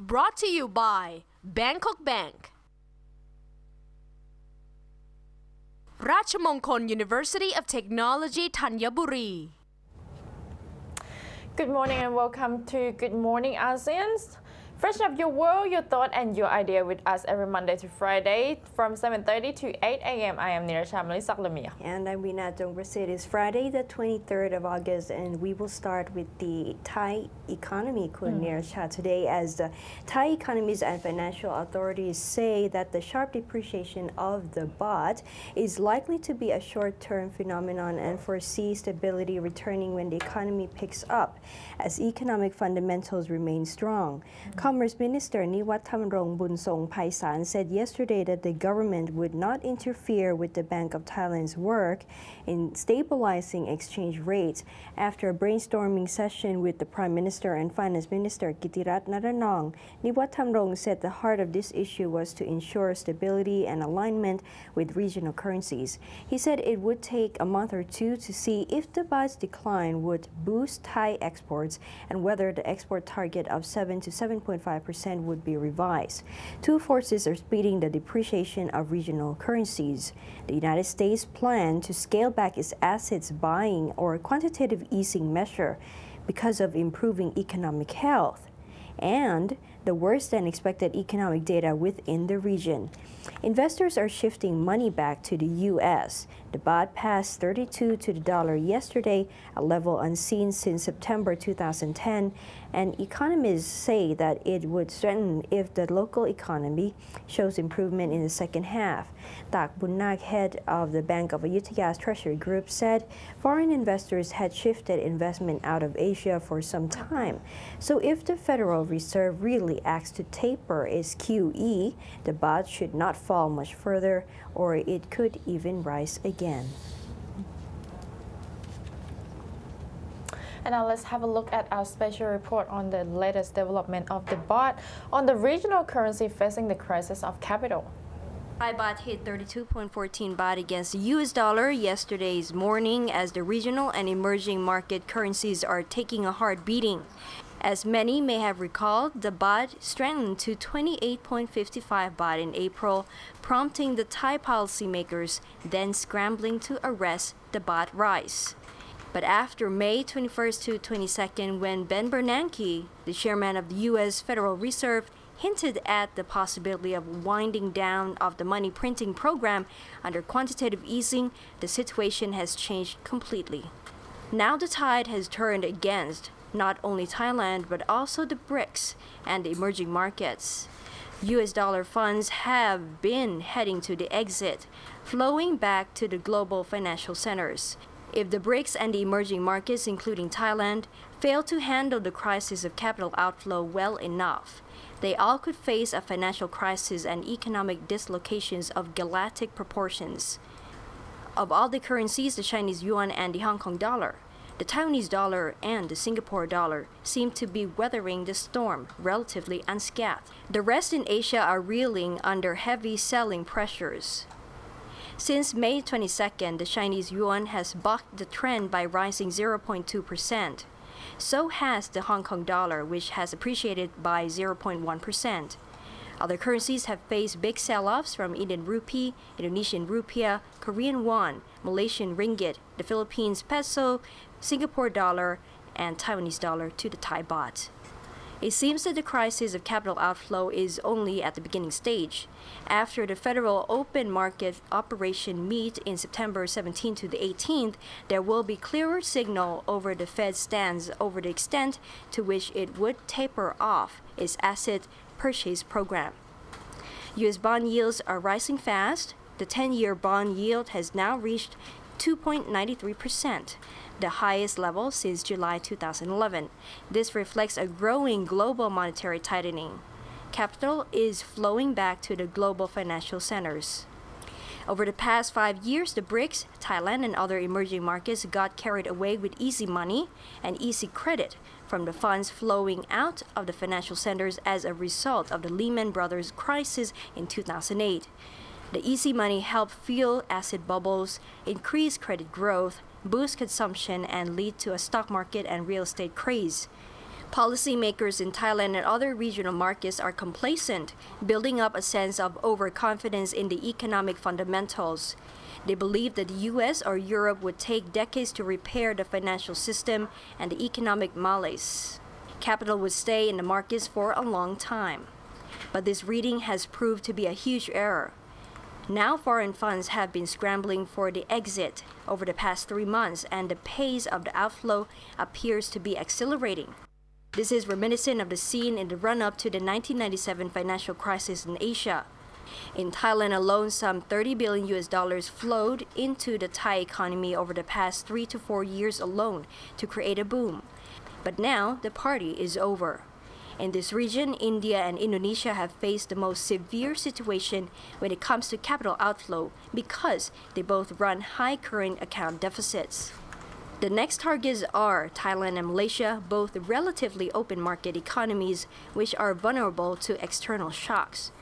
Brought to you by Bangkok Bank, Ratchamongkol University of Technology, Thanyaburi. Good morning and welcome to Good Morning Asean. Freshen up your world, your thought and your idea with us every Monday to Friday from 7:30 to 8 a.m. I am Nirasha Lamia. And I'm Rina Dongbrasit. It is Friday the 23rd of August and we will start with the Thai economy, Nirasha, today, as the Thai economies and financial authorities say that the sharp depreciation of the baht is likely to be a short-term phenomenon and foresee stability returning when the economy picks up as economic fundamentals remain strong. Commerce Minister Niwatthamrong Bunsong Paisan said yesterday that the government would not interfere with the Bank of Thailand's work in stabilizing exchange rates. After a brainstorming session with the Prime Minister and Finance Minister Kitirat Naranong, Niwatthamrong said the heart of this issue was to ensure stability and alignment with regional currencies. He said it would take a month or two to see if the baht's decline would boost Thai exports and whether the export target of 7 to 7.5% would be revised. Two forces are speeding the depreciation of regional currencies. The United States planned to scale back its assets buying or quantitative easing measure because of improving economic health and the worse than expected economic data within the region. Investors are shifting money back to the U.S. The baht passed 32 to the dollar yesterday, a level unseen since September 2010, and economists say that it would strengthen if the local economy shows improvement in the second half. Tak Bunnak, head of the Bank of Ayutthaya's Treasury Group, said foreign investors had shifted investment out of Asia for some time. So if the Federal Reserve really acts to taper its QE, the baht should not fall much further, or it could even rise again. And now let's have a look at our special report on the latest development of the baht on the regional currency facing the crisis of capital. Thai baht hit 32.14 baht against the US dollar yesterday's morning as the regional and emerging market currencies are taking a hard beating. As many may have recalled, the baht strengthened to 28.55 baht in April, prompting the Thai policymakers then scrambling to arrest the baht rise. But after May 21st to 22nd, when Ben Bernanke, the chairman of the U.S. Federal Reserve, hinted at the possibility of winding down of the money printing program under quantitative easing, the situation has changed completely. Now the tide has turned against not only Thailand but also the BRICS and the emerging markets. US dollar funds have been heading to the exit, flowing back to the global financial centers. If the BRICS and the emerging markets, including Thailand, fail to handle the crisis of capital outflow well enough, they all could face a financial crisis and economic dislocations of galactic proportions. Of all the currencies, the Chinese yuan and the Hong Kong dollar, the Taiwanese dollar and the Singapore dollar seem to be weathering the storm relatively unscathed. The rest in Asia are reeling under heavy selling pressures. Since May 22nd, the Chinese yuan has bucked the trend by rising 0.2%. So has the Hong Kong dollar, which has appreciated by 0.1%. Other currencies have faced big sell-offs from Indian rupee, Indonesian rupiah, Korean won, Malaysian ringgit, the Philippines peso, Singapore dollar, and Taiwanese dollar to the Thai baht. It seems that the crisis of capital outflow is only at the beginning stage. After the Federal Open Market Operation meet in September 17 to the 18th, there will be clearer signal over the Fed's stance over the extent to which it would taper off its asset purchase program. U.S. bond yields are rising fast. The 10-year bond yield has now reached 2.93%, the highest level since July 2011. This reflects a growing global monetary tightening. Capital is flowing back to the global financial centers. Over the past 5 years, the BRICS, Thailand, and other emerging markets got carried away with easy money and easy credit from the funds flowing out of the financial centers as a result of the Lehman Brothers crisis in 2008. The easy money helped fuel asset bubbles, increase credit growth, boost consumption, and lead to a stock market and real estate craze. Policymakers in Thailand and other regional markets are complacent, building up a sense of overconfidence in the economic fundamentals. They believe that the US or Europe would take decades to repair the financial system and the economic malaise. Capital would stay in the markets for a long time. But this reading has proved to be a huge error. Now foreign funds have been scrambling for the exit over the past 3 months, and the pace of the outflow appears to be accelerating. This is reminiscent of the scene in the run-up to the 1997 financial crisis in Asia. In Thailand alone, some $30 billion flowed into the Thai economy over the past 3 to 4 years alone to create a boom. But now the party is over. In this region, India and Indonesia have faced the most severe situation when it comes to capital outflow because they both run high current account deficits. The next targets are Thailand and Malaysia, both relatively open market economies which are vulnerable to external shocks.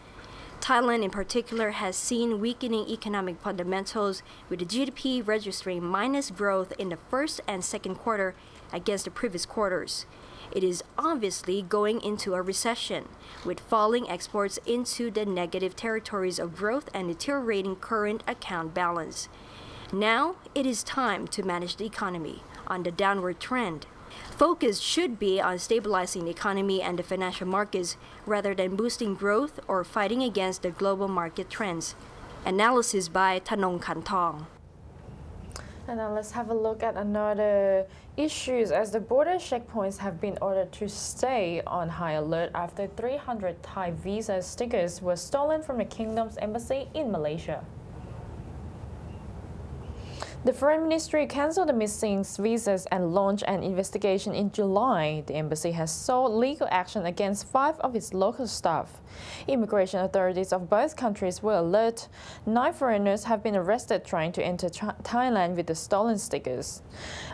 Thailand in particular has seen weakening economic fundamentals, with the GDP registering minus growth in the first and second quarter against the previous quarters. It is obviously going into a recession, with falling exports into the negative territories of growth and deteriorating current account balance. Now it is time to manage the economy on the downward trend. Focus should be on stabilizing the economy and the financial markets rather than boosting growth or fighting against the global market trends. Analysis by Thanong Kantong. And now let's have a look at another issues, as the border checkpoints have been ordered to stay on high alert after 300 Thai visa stickers were stolen from the kingdom's embassy in Malaysia. The Foreign Ministry cancelled the missing visas and launched an investigation in July. The embassy has sought legal action against 5 of its local staff. Immigration authorities of both countries were alert. 9 foreigners have been arrested trying to enter Thailand with the stolen stickers.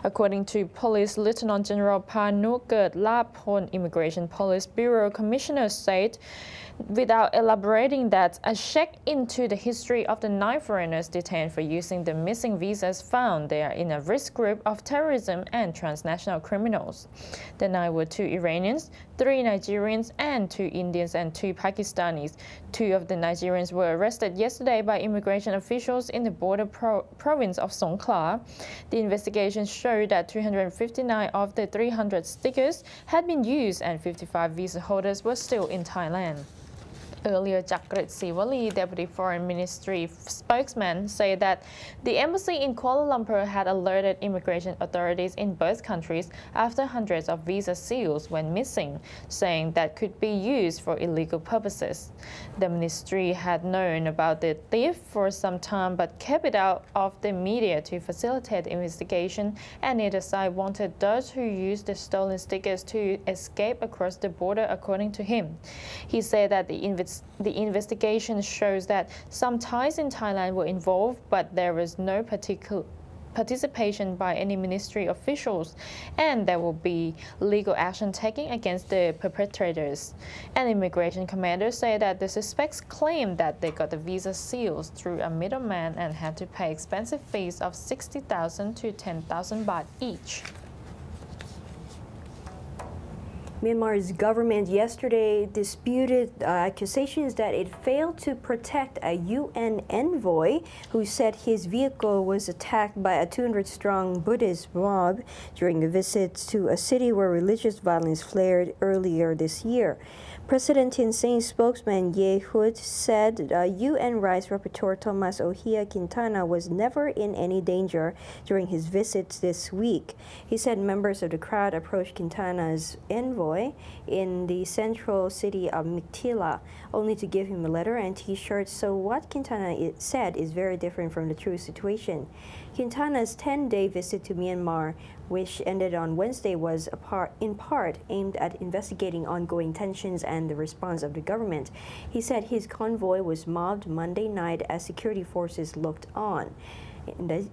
According to Police Lieutenant General Panukert Lapon, Immigration Police Bureau Commissioner said, without elaborating, that a check into the history of the 9 foreigners detained for using the missing visas found they are in a risk group of terrorism and transnational criminals. The 9 were 2 Iranians, 3 Nigerians, and 2 Indians and 2 Pakistanis. 2 of the Nigerians were arrested yesterday by immigration officials in the border province of Songkhla. The investigation showed that 259 of the 300 stickers had been used and 55 visa holders were still in Thailand. Earlier, Jakrit Siwali, Deputy Foreign Ministry spokesman, said that the embassy in Kuala Lumpur had alerted immigration authorities in both countries after hundreds of visa seals went missing, saying that could be used for illegal purposes. The ministry had known about the theft for some time but kept it out of the media to facilitate the investigation, and neither side wanted those who used the stolen stickers to escape across the border, according to him. He said that the investigation shows that some Thais in Thailand were involved, but there was no particular participation by any ministry officials, and there will be legal action taken against the perpetrators. An immigration commander said that the suspects claimed that they got the visa seals through a middleman and had to pay expensive fees of 60,000 to 10,000 baht each. Myanmar's government yesterday disputed accusations that it failed to protect a UN envoy who said his vehicle was attacked by a 200-strong Buddhist mob during a visit to a city where religious violence flared earlier this year. President Thein Sein's spokesman Ye Hut said UN Rights Rapporteur Thomas Ohia Quintana was never in any danger during his visits this week. He said members of the crowd approached Quintana's envoy in the central city of Miktila only to give him a letter and T-shirts, so what Quintana said is very different from the true situation. Quintana's 10-day visit to Myanmar, which ended on Wednesday, was in part aimed at investigating ongoing tensions and the response of the government. He said his convoy was mobbed Monday night as security forces looked on.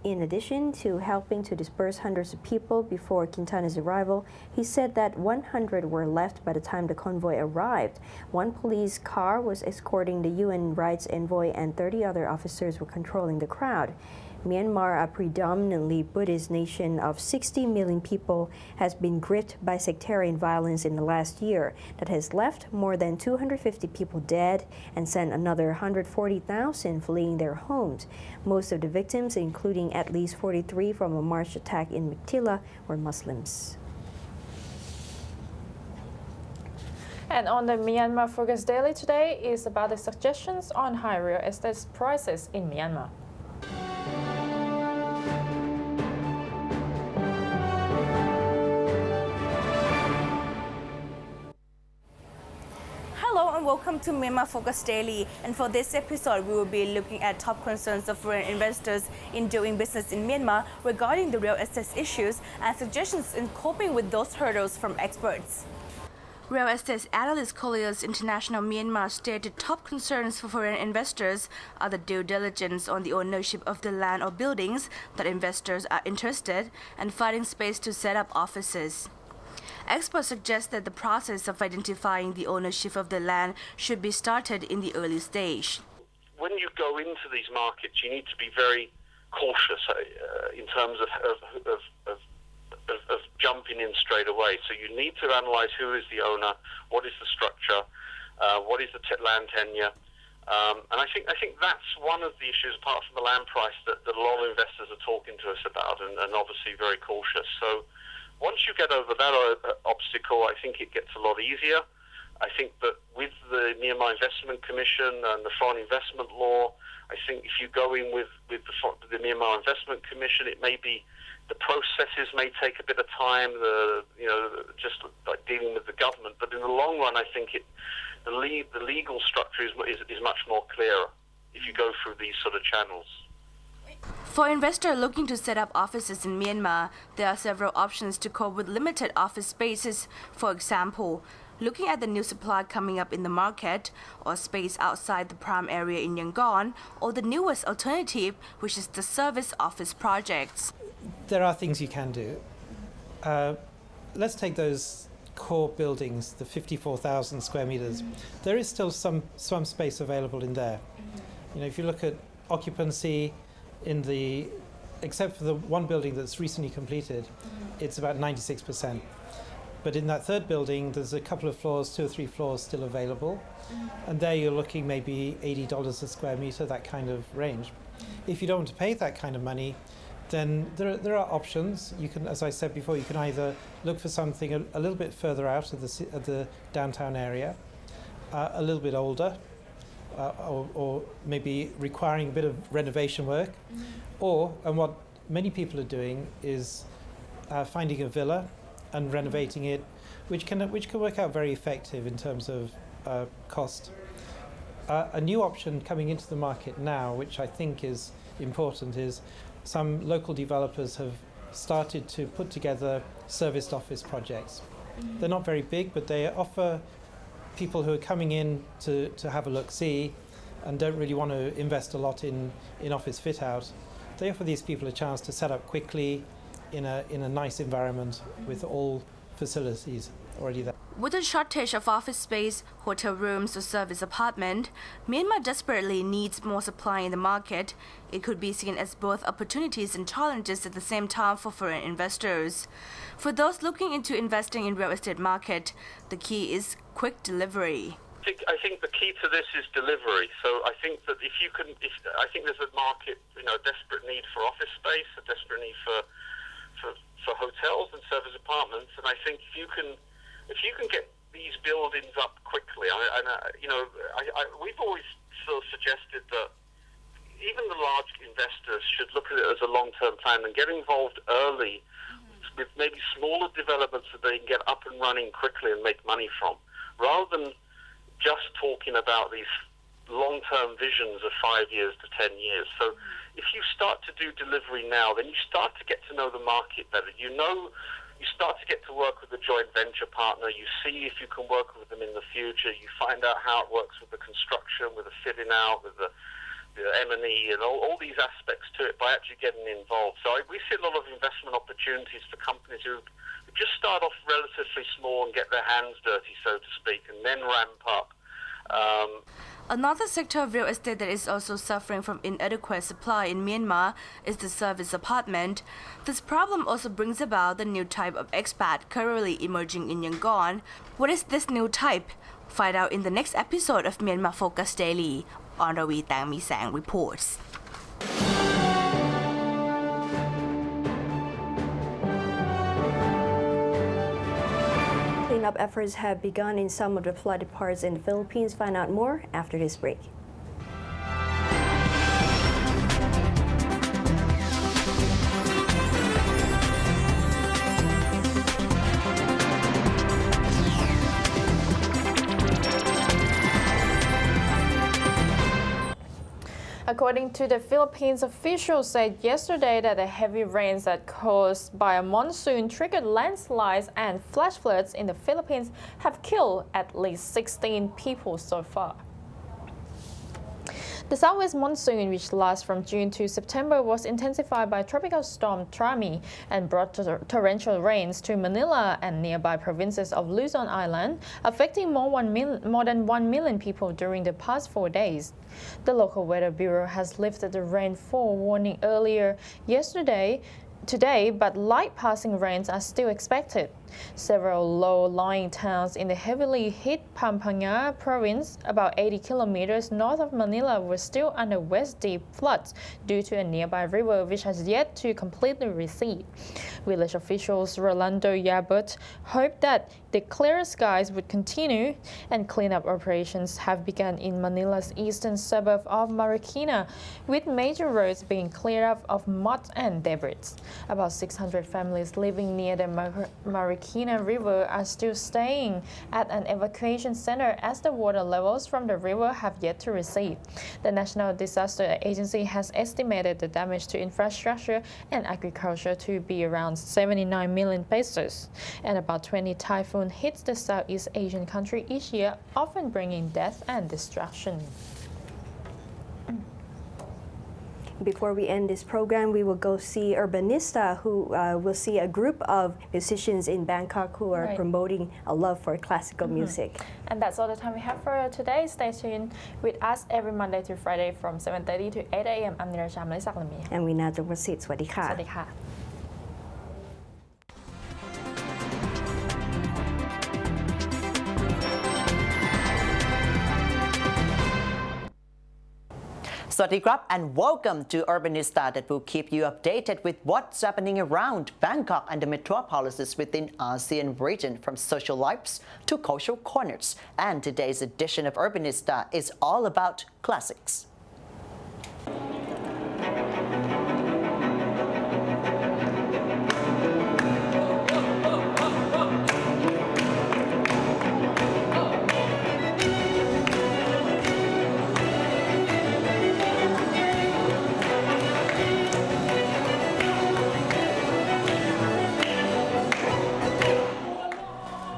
In addition to helping to disperse hundreds of people before Quintana's arrival, he said that 100 were left by the time the convoy arrived. 1 police car was escorting the UN rights envoy and 30 other officers were controlling the crowd. Myanmar, a predominantly Buddhist nation of 60 million people, has been gripped by sectarian violence in the last year that has left more than 250 people dead and sent another 140,000 fleeing their homes. Most of the victims, including at least 43 from a March attack in Mktila, were Muslims. And on the Myanmar Focus Daily today is about the suggestions on high real estate prices in Myanmar. Hello and welcome to Myanmar Focus Daily. And for this episode, we will be looking at top concerns of foreign investors in doing business in Myanmar regarding the real estate issues and suggestions in coping with those hurdles from experts. Real estate analyst Colliers International Myanmar stated top concerns for foreign investors are the due diligence on the ownership of the land or buildings that investors are interested and finding space to set up offices. Experts suggest that the process of identifying the ownership of the land should be started in the early stage. When you go into these markets, you need to be very cautious in terms of jumping in straight away. So you need to analyze who is the owner, what is the structure, what is the land tenure. And I think that's one of the issues, apart from the land price, that a lot of investors are talking to us about and obviously very cautious. So once you get over that obstacle, I think it gets a lot easier. I think that with the Myanmar Investment Commission and the Foreign Investment Law, I think if you go in with the Myanmar Investment Commission, it may be the processes may take a bit of time, just like dealing with the government. But in the long run, I think the legal structure is much more clearer if you go through these sort of channels. For investors looking to set up offices in Myanmar, there are several options to cope with limited office spaces. For example, looking at the new supply coming up in the market, or space outside the prime area in Yangon, or the newest alternative, which is the service office projects. There are things you can do. Let's take those core buildings, the 54,000 square meters. There is still some space available in there. If you look at occupancy except for the one building that's recently completed, it's about 96%. But in that third building, there's a couple of floors, 2 or 3 floors still available. And there you're looking maybe $80 a square meter, that kind of range. If you don't want to pay that kind of money, then there are options. You can, as I said before, you can either look for something a little bit further out of the downtown area, a little bit older, or maybe requiring a bit of renovation work, and what many people are doing is finding a villa and renovating it, which can work out very effective in terms of cost. A new option coming into the market now, which I think is important, is some local developers have started to put together serviced office projects. They're not very big, but they offer people who are coming in to have a look-see and don't really want to invest a lot in office fit-out. They offer these people a chance to set up quickly in a nice environment with all facilities already there. With a shortage of office space, hotel rooms, or service apartment, Myanmar desperately needs more supply in the market. It could be seen as both opportunities and challenges at the same time for foreign investors. For those looking into investing in real estate market, the key is quick delivery. I think the key to this is delivery. So I think that I think there's a market, a desperate need for office space, a desperate need for hotels and service apartments, and I think if you can get these buildings up quickly, we've always sort of suggested that even the large investors should look at it as a long-term plan and get involved early with maybe smaller developments that they can get up and running quickly and make money from, rather than just talking about these long-term visions of 5 years to 10 years. So if you start to do delivery now, then you start to get to know the market better. You start to get to work with a joint venture partner. You see if you can work with them in the future. You find out how it works with the construction, with the fitting out, with the M&E, and all these aspects to it by actually getting involved. So we see a lot of investment opportunities for companies who just start off relatively small and get their hands dirty, so to speak, and then ramp up. Another sector of real estate that is also suffering from inadequate supply in Myanmar is the service apartment. This problem also brings about the new type of expat currently emerging in Yangon. What is this new type? Find out in the next episode of Myanmar Focus Daily. On Ravi Tangmi Sang reports. Cleanup efforts have begun in some of the flooded parts in the Philippines. Find out more after this break. According to the Philippines, officials said yesterday that the heavy rains that caused by a monsoon triggered landslides and flash floods in the Philippines have killed at least 16 people so far. The southwest monsoon, which lasts from June to September, was intensified by Tropical Storm Trami and brought torrential rains to Manila and nearby provinces of Luzon Island, affecting more than 1 million people during the past 4 days. The local weather bureau has lifted the rainfall warning earlier today, but light passing rains are still expected. Several low-lying towns in the heavily hit Pampanga province, about 80 kilometers north of Manila, were still under waist-deep floods due to a nearby river which has yet to completely recede. Village officials Rolando Yabut hoped that the clearer skies would continue, and cleanup operations have begun in Manila's eastern suburb of Marikina, with major roads being cleared up of mud and debris. About 600 families living near the Marikina River are still staying at an evacuation center as the water levels from the river have yet to recede. The National Disaster Agency has estimated the damage to infrastructure and agriculture to be around 79 million pesos, and about 20 typhoons hits the Southeast Asian country each year, often bringing death and destruction. Before we end this program, we will go see Urbanista, who will see a group of musicians in Bangkok who are promoting a love for classical music. And that's all the time we have for today. Stay tuned with us every Monday to Friday from 7:30 to 8 a.m. I'm Niraj Lamia. And we now proceed. สวัสดีค่ะ สวัสดีค่ะ Sawasdee krap and welcome to Urbanista, that will keep you updated with what's happening around Bangkok and the metropolises within Asean region, from social lives to cultural corners. And today's edition of Urbanista is all about classics.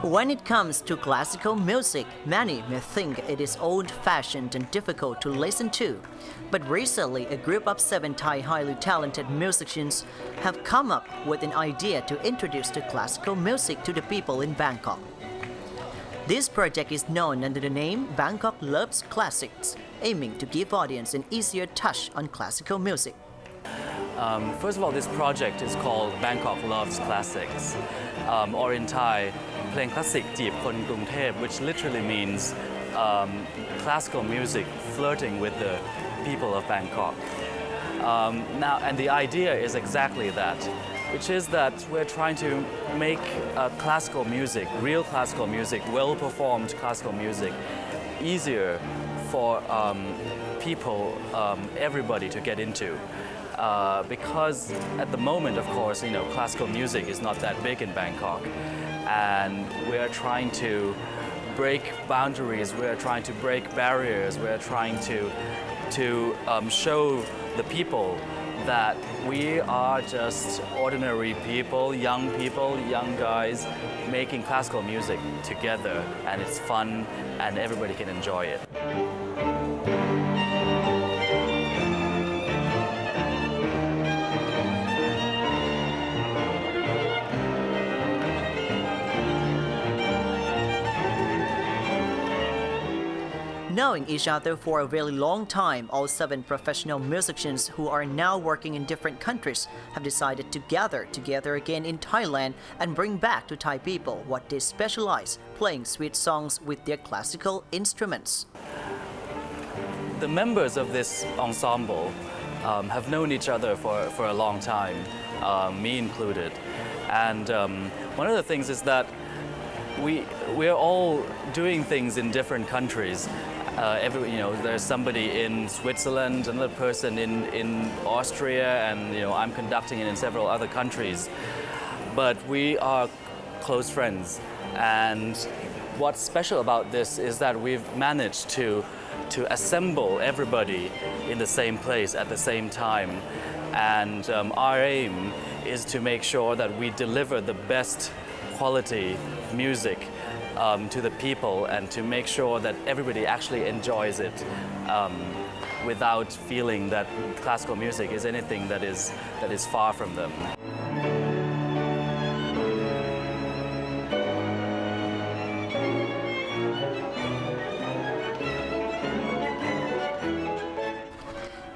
When it comes to classical music, many may think it is old-fashioned and difficult to listen to. But recently, a group of 7 Thai highly talented musicians have come up with an idea to introduce the classical music to the people in Bangkok. This project is known under the name Bangkok Loves Classics, aiming to give audience an easier touch on classical music. First of all, this project is called Bangkok Loves Classics, or in Thai, เพลงคลาสสิกจีบคนกรุงเทพ which literally means classical music flirting with the people of Bangkok. Now, and the idea is exactly that, which is that we're trying to make classical music, real classical music, well-performed classical music, easier for people, everybody to get into. Because at the moment, of course, classical music is not that big in Bangkok. And we are trying to break boundaries, we are trying to break barriers, we are trying to show the people that we are just ordinary people, young guys making classical music together, and it's fun and everybody can enjoy it. Knowing each other for a very long time, all 7 professional musicians who are now working in different countries have decided to gather together again in Thailand and bring back to Thai people what they specialize, playing sweet songs with their classical instruments. The members of this ensemble have known each other for a long time, me included. And one of the things is that we're all doing things in different countries. There's somebody in Switzerland, another person in Austria, and I'm conducting it in several other countries. But we are close friends. And what's special about this is that we've managed to assemble everybody in the same place at the same time. And our aim is to make sure that we deliver the best quality music to the people and to make sure that everybody actually enjoys it without feeling that classical music is anything that is far from them.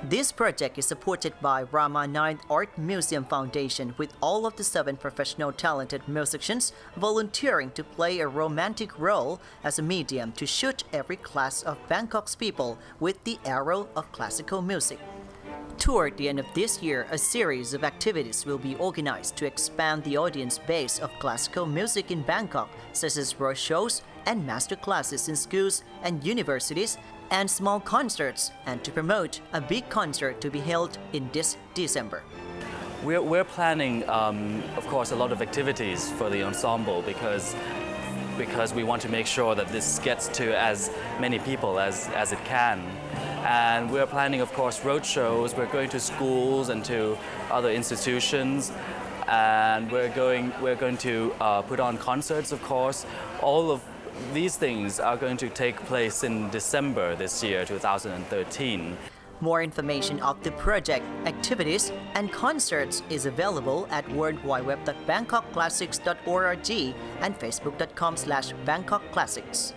This project is supported by Rama 9th Art Museum Foundation, with all of the 7 professional talented musicians volunteering to play a romantic role as a medium to shoot every class of Bangkok's people with the arrow of classical music. Toward the end of this year, a series of activities will be organized to expand the audience base of classical music in Bangkok, such as road shows and master classes in schools and universities, and small concerts, and to promote a big concert to be held in this December. We're planning, of course, a lot of activities for the ensemble because we want to make sure that this gets to as many people as it can. And we're planning, of course, road shows. We're going to schools and to other institutions, and we're going to put on concerts, of course. All of these things are going to take place in December this year, 2013. More information of the project, activities, and concerts is available at worldwideweb.bangkokclassics.org and facebook.com/BangkokClassics.